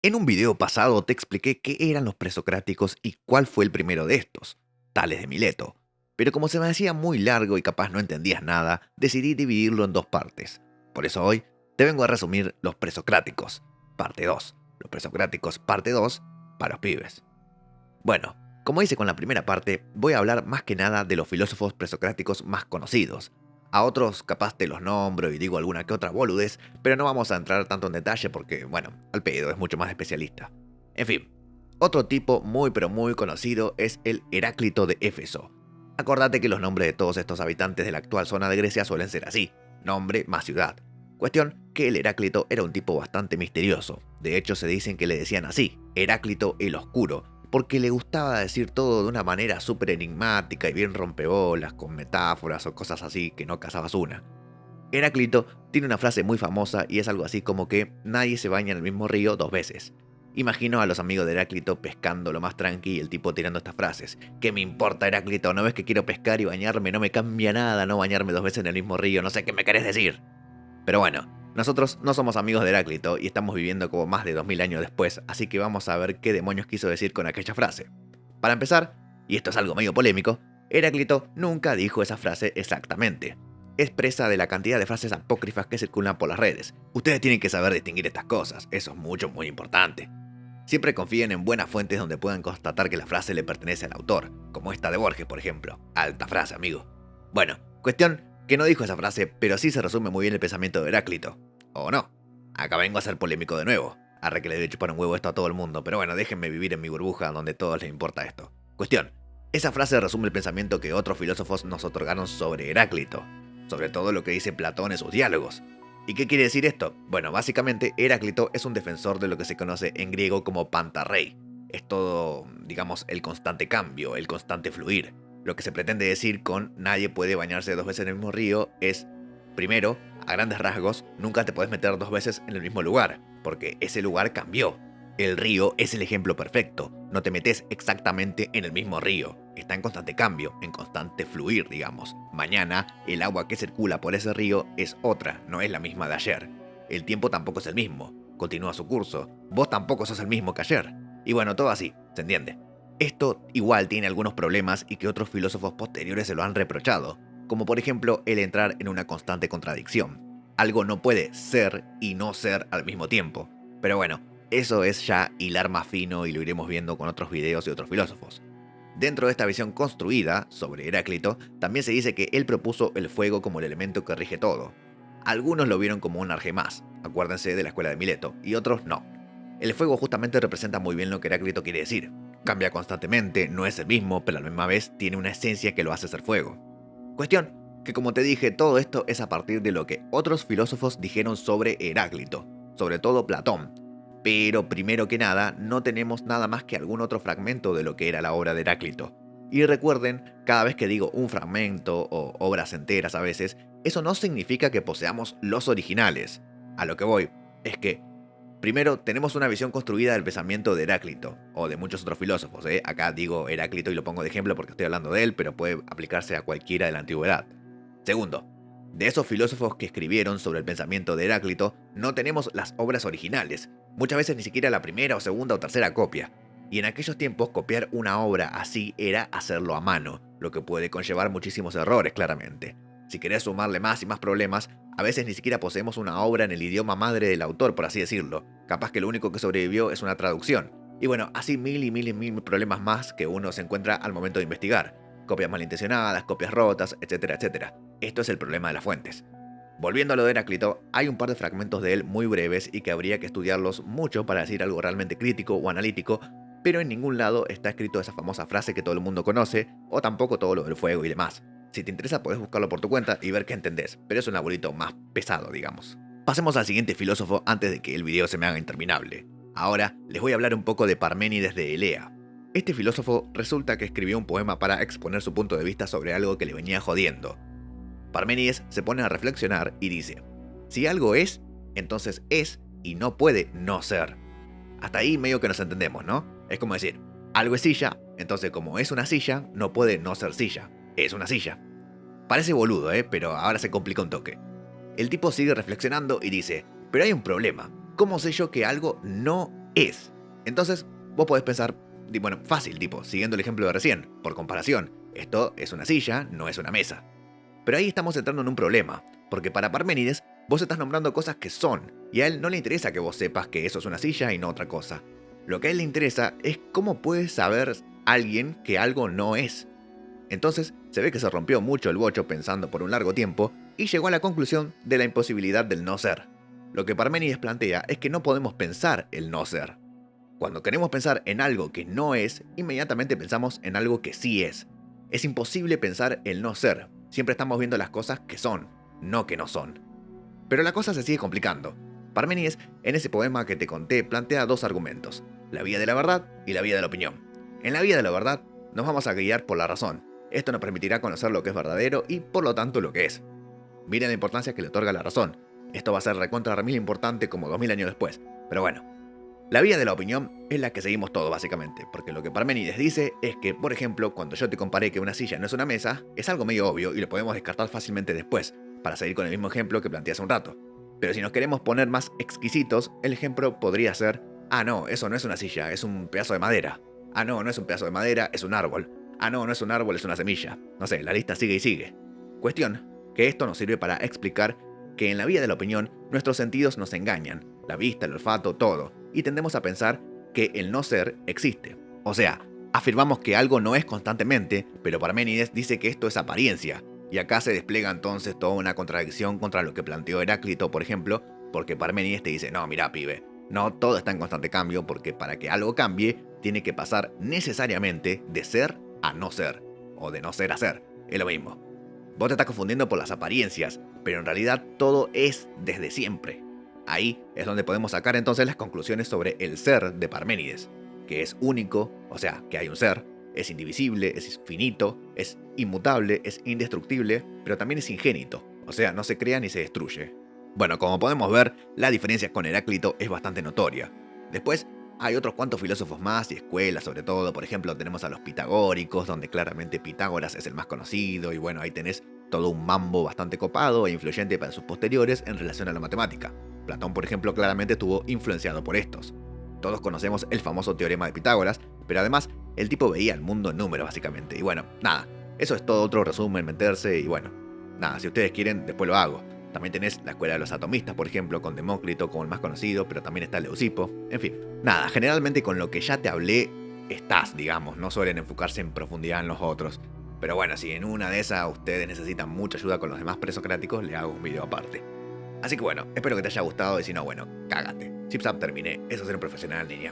En un video pasado te expliqué qué eran los presocráticos y cuál fue el primero de estos, Tales de Mileto. Pero como se me hacía muy largo y capaz no entendías nada, decidí dividirlo en dos partes. Por eso hoy te vengo a resumir los presocráticos, parte 2. Los presocráticos, parte 2, para los pibes. Bueno, como hice con la primera parte, voy a hablar más que nada de los filósofos presocráticos más conocidos. A otros capaz te los nombro y digo alguna que otra boludez, pero no vamos a entrar tanto en detalle porque, bueno, al pedo es mucho más especialista. En fin, otro tipo muy pero muy conocido es el Heráclito de Éfeso. Acordate que los nombres de todos estos habitantes de la actual zona de Grecia suelen ser así, nombre más ciudad. Cuestión que el Heráclito era un tipo bastante misterioso. De hecho se dicen que le decían así, Heráclito el Oscuro, porque le gustaba decir todo de una manera súper enigmática y bien rompebolas, con metáforas o cosas así que no casabas una. Heráclito tiene una frase muy famosa y es algo así como que nadie se baña en el mismo río dos veces. Imagino a los amigos de Heráclito pescando lo más tranqui y el tipo tirando estas frases. ¿Qué me importa, Heráclito? ¿No ves que quiero pescar y bañarme? No me cambia nada no bañarme dos veces en el mismo río, no sé qué me querés decir. Pero bueno, nosotros no somos amigos de Heráclito y estamos viviendo como más de 2000 años después, así que vamos a ver qué demonios quiso decir con aquella frase. Para empezar, y esto es algo medio polémico, Heráclito nunca dijo esa frase exactamente. Es presa de la cantidad de frases apócrifas que circulan por las redes. Ustedes tienen que saber distinguir estas cosas, eso es muy importante. Siempre confíen en buenas fuentes donde puedan constatar que la frase le pertenece al autor, como esta de Borges, por ejemplo. Alta frase, amigo. Bueno, cuestión que no dijo esa frase, pero sí se resume muy bien el pensamiento de Heráclito. ¿O no? Acá vengo a ser polémico de nuevo. Arre que le doy chupar un huevo esto a todo el mundo, pero bueno, déjenme vivir en mi burbuja donde a todos les importa esto. Cuestión. Esa frase resume el pensamiento que otros filósofos nos otorgaron sobre Heráclito, sobre todo lo que dice Platón en sus diálogos. ¿Y qué quiere decir esto? Bueno, básicamente Heráclito es un defensor de lo que se conoce en griego como pantarrei. Es todo, digamos, el constante cambio, el constante fluir. Lo que se pretende decir con nadie puede bañarse dos veces en el mismo río es, primero, a grandes rasgos, nunca te puedes meter dos veces en el mismo lugar, porque ese lugar cambió. El río es el ejemplo perfecto, no te metes exactamente en el mismo río, está en constante cambio, en constante fluir, digamos. Mañana, el agua que circula por ese río es otra, no es la misma de ayer. El tiempo tampoco es el mismo, continúa su curso, vos tampoco sos el mismo que ayer. Y bueno, todo así, ¿se entiende? Esto igual tiene algunos problemas y que otros filósofos posteriores se lo han reprochado, como por ejemplo el entrar en una constante contradicción. Algo no puede ser y no ser al mismo tiempo. Pero bueno, eso es ya hilar más fino y lo iremos viendo con otros videos y otros filósofos. Dentro de esta visión construida sobre Heráclito, también se dice que él propuso el fuego como el elemento que rige todo. Algunos lo vieron como un argemás, acuérdense de la escuela de Mileto, y otros no. El fuego justamente representa muy bien lo que Heráclito quiere decir. Cambia constantemente, no es el mismo, pero a la misma vez tiene una esencia que lo hace ser fuego. Cuestión, que como te dije, todo esto es a partir de lo que otros filósofos dijeron sobre Heráclito, sobre todo Platón. Pero primero que nada, no tenemos nada más que algún otro fragmento de lo que era la obra de Heráclito. Y recuerden, cada vez que digo un fragmento o obras enteras a veces, eso no significa que poseamos los originales. A lo que voy, es que primero, tenemos una visión construida del pensamiento de Heráclito, o de muchos otros filósofos. Acá digo Heráclito y lo pongo de ejemplo porque estoy hablando de él, pero puede aplicarse a cualquiera de la antigüedad. Segundo, de esos filósofos que escribieron sobre el pensamiento de Heráclito, no tenemos las obras originales, muchas veces ni siquiera la primera o segunda o tercera copia. Y en aquellos tiempos copiar una obra así era hacerlo a mano, lo que puede conllevar muchísimos errores claramente. Si querés sumarle más y más problemas, a veces ni siquiera poseemos una obra en el idioma madre del autor, por así decirlo. Capaz que lo único que sobrevivió es una traducción. Y bueno, así mil problemas más que uno se encuentra al momento de investigar. Copias malintencionadas, copias rotas, etcétera, etcétera. Esto es el problema de las fuentes. Volviendo a lo de Heráclito, hay un par de fragmentos de él muy breves y que habría que estudiarlos mucho para decir algo realmente crítico o analítico, pero en ningún lado está escrito esa famosa frase que todo el mundo conoce, o tampoco todo lo del fuego y demás. Si te interesa podés buscarlo por tu cuenta y ver qué entendés, pero es un abuelito más pesado, digamos. Pasemos al siguiente filósofo antes de que el video se me haga interminable. Ahora les voy a hablar un poco de Parménides de Elea. Este filósofo resulta que escribió un poema para exponer su punto de vista sobre algo que le venía jodiendo. Parménides se pone a reflexionar y dice, si algo es, entonces es y no puede no ser. Hasta ahí medio que nos entendemos, ¿no? Es como decir, algo es silla, entonces como es una silla, no puede no ser silla. Es una silla. Parece boludo, pero ahora se complica un toque. El tipo sigue reflexionando y dice, pero hay un problema. ¿Cómo sé yo que algo no es. Entonces, vos podés pensar, bueno, fácil, tipo, siguiendo el ejemplo de recién, por comparación, esto es una silla, no es una mesa. Pero ahí estamos entrando en un problema, porque para Parménides vos estás nombrando cosas que son, y a él no le interesa que vos sepas que eso es una silla y no otra cosa. Lo que a él le interesa es cómo puede saber alguien que algo no es. Entonces se ve que se rompió mucho el bocho pensando por un largo tiempo y llegó a la conclusión de la imposibilidad del no ser. Lo que Parménides plantea es que no podemos pensar el no ser. Cuando queremos pensar en algo que no es, inmediatamente pensamos en algo que sí es. Es imposible pensar el no ser. Siempre estamos viendo las cosas que son, no que no son. Pero la cosa se sigue complicando. Parménides, en ese poema que te conté, plantea dos argumentos: la vía de la verdad y la vía de la opinión. En la vía de la verdad, nos vamos a guiar por la razón. Esto nos permitirá conocer lo que es verdadero y, por lo tanto, lo que es. Miren la importancia que le otorga la razón. Esto va a ser recontra remil importante como 2000 años después. Pero bueno, la vía de la opinión es la que seguimos todos básicamente, porque lo que Parménides dice es que, por ejemplo, cuando yo te comparé que una silla no es una mesa, es algo medio obvio y lo podemos descartar fácilmente después, para seguir con el mismo ejemplo que planteé hace un rato. Pero si nos queremos poner más exquisitos, el ejemplo podría ser: ah no, eso no es una silla, es un pedazo de madera. Ah no, no es un pedazo de madera, es un árbol. Ah no, no es un árbol, es una semilla. No sé, la lista sigue y sigue. Cuestión, que esto nos sirve para explicar que en la vía de la opinión nuestros sentidos nos engañan, la vista, el olfato, todo, y tendemos a pensar que el no ser existe. O sea, afirmamos que algo no es constantemente, pero Parménides dice que esto es apariencia, y acá se despliega entonces toda una contradicción contra lo que planteó Heráclito, por ejemplo, porque Parménides te dice: no, mira, pibe, no todo está en constante cambio, porque para que algo cambie, tiene que pasar necesariamente de ser a no ser, o de no ser a ser, es lo mismo. Vos te estás confundiendo por las apariencias, pero en realidad todo es desde siempre. Ahí es donde podemos sacar entonces las conclusiones sobre el ser de Parménides, que es único, o sea, que hay un ser, es indivisible, es finito, es inmutable, es indestructible, pero también es ingénito, o sea, no se crea ni se destruye. Bueno, como podemos ver, la diferencia con Heráclito es bastante notoria. Después, hay otros cuantos filósofos más y escuelas, sobre todo, por ejemplo, tenemos a los pitagóricos, donde claramente Pitágoras es el más conocido, y bueno, ahí tenés todo un mambo bastante copado e influyente para sus posteriores en relación a la matemática. Platón, por ejemplo, claramente estuvo influenciado por estos. Todos conocemos el famoso teorema de Pitágoras, pero además el tipo veía el mundo en números básicamente. Y bueno, nada, eso es todo otro resumen, meterse y bueno, nada, si ustedes quieren, después lo hago. También tenés la escuela de los atomistas, por ejemplo, con Demócrito como el más conocido, pero también está Leucipo. En fin, nada, generalmente con lo que ya te hablé estás, digamos, no suelen enfocarse en profundidad en los otros. Pero bueno, si en una de esas ustedes necesitan mucha ayuda con los demás presocráticos, le hago un video aparte. Así que bueno, espero que te haya gustado y si no, bueno, cágate. Chipsap terminé, eso es ser un profesional, niña.